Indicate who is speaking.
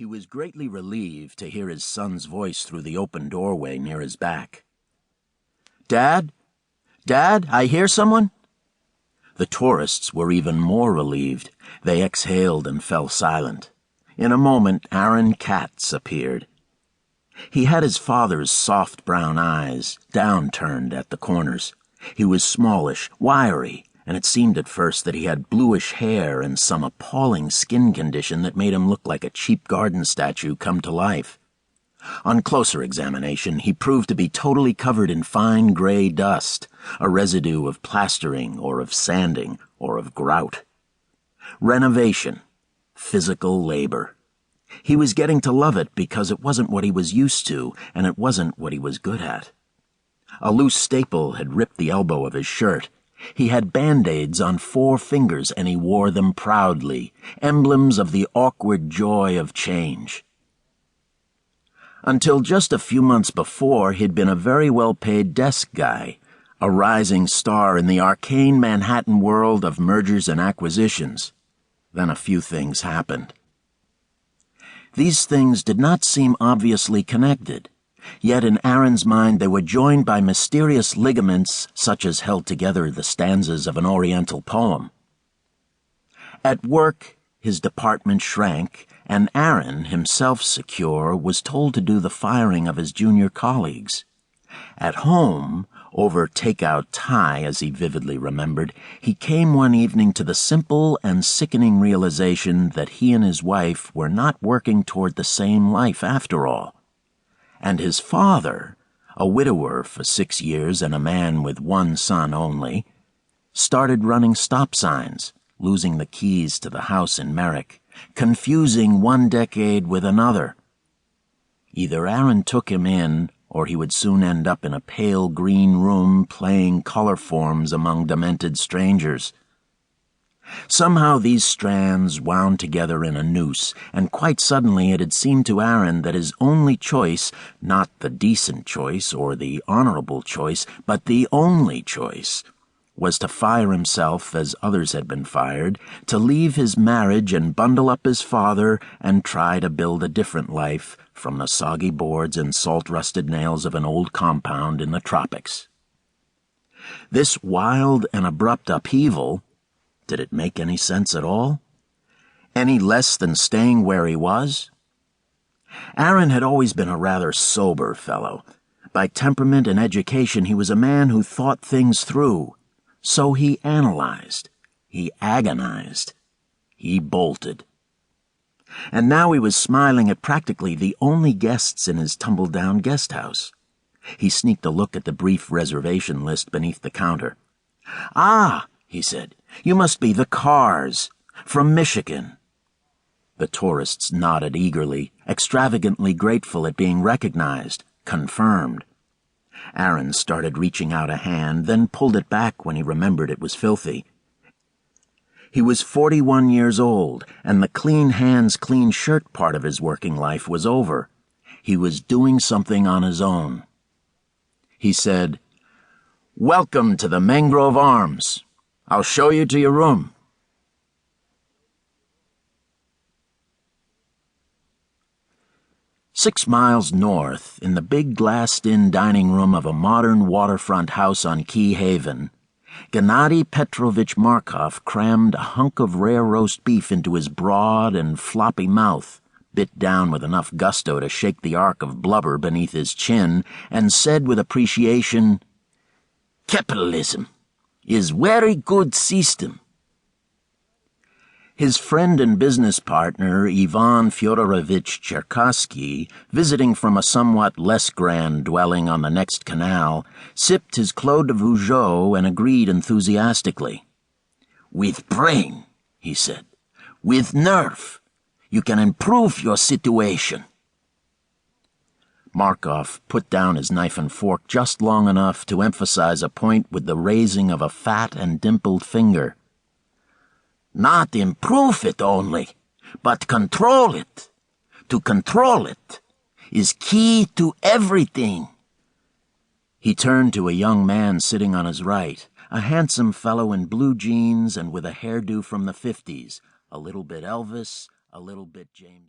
Speaker 1: He was greatly relieved to hear his son's voice through the open doorway near his back. "Dad? Dad, I hear someone?" The tourists were even more relieved. They exhaled and fell silent. In a moment, Aaron Katz appeared. He had his father's soft brown eyes, downturned at the corners. He was smallish, wiry, and it seemed at first that he had bluish hair and some appalling skin condition that made him look like a cheap garden statue come to life. On closer examination, he proved to be totally covered in fine gray dust, a residue of plastering or of sanding or of grout. Renovation. Physical labor. He was getting to love it because it wasn't what he was used to, and it wasn't what he was good at. A loose staple had ripped the elbow of his shirt. He had Band-Aids on 4 fingers, and he wore them proudly, emblems of the awkward joy of change. Until just a few months before, he'd been a very well-paid desk guy, a rising star in the arcane Manhattan world of mergers and acquisitions. Then a few things happened. These things did not seem obviously connected, yet in Aaron's mind they were joined by mysterious ligaments such as held together the stanzas of an Oriental poem. At work, his department shrank, and Aaron, himself secure, was told to do the firing of his junior colleagues. At home, over take-out Thai, as he vividly remembered, he came one evening to the simple and sickening realization that he and his wife were not working toward the same life after all. And his father, a widower for 6 years and a man with 1 son only, started running stop signs, losing the keys to the house in Merrick, confusing one decade with another. Either Aaron took him in, or he would soon end up in a pale green room playing color forms among demented strangers. Somehow these strands wound together in a noose, and quite suddenly it had seemed to Aaron that his only choice, not the decent choice or the honorable choice, but the only choice, was to fire himself as others had been fired, to leave his marriage and bundle up his father and try to build a different life from the soggy boards and salt-rusted nails of an old compound in the tropics. This wild and abrupt upheaval, did it make any sense at all? Any less than staying where he was? Aaron had always been a rather sober fellow. By temperament and education, he was a man who thought things through. So he analyzed, he agonized, he bolted. And now he was smiling at practically the only guests in his tumble-down guest house. He sneaked a look at the brief reservation list beneath the counter. "Ah," he said, "you must be the Cars, from Michigan." The tourists nodded eagerly, extravagantly grateful at being recognized, confirmed. Aaron started reaching out a hand, then pulled it back when he remembered it was filthy. He was 41 years old, and the clean hands, clean shirt part of his working life was over. He was doing something on his own. He said, "Welcome to the Mangrove Arms. I'll show you to your room." "6 miles north, in the big glassed-in dining room of a modern waterfront house on Key Haven, Gennady Petrovich Markov crammed a hunk of rare roast beef into his broad and floppy mouth, bit down with enough gusto to shake the arc of blubber beneath his chin, and said with appreciation, "Capitalism is very good system." His friend and business partner, Ivan Fyodorovich Cherkassky, visiting from a somewhat less grand dwelling on the next canal, sipped his Clos de Vougeot and agreed enthusiastically. "With brain," he said, "with nerve, you can improve your situation." Markov put down his knife and fork just long enough to emphasize a point with the raising of a fat and dimpled finger. "Not improve it only, but control it. To control it is key to everything." He turned to a young man sitting on his right, a handsome fellow in blue jeans and with a hairdo from the 50s, a little bit Elvis, a little bit James.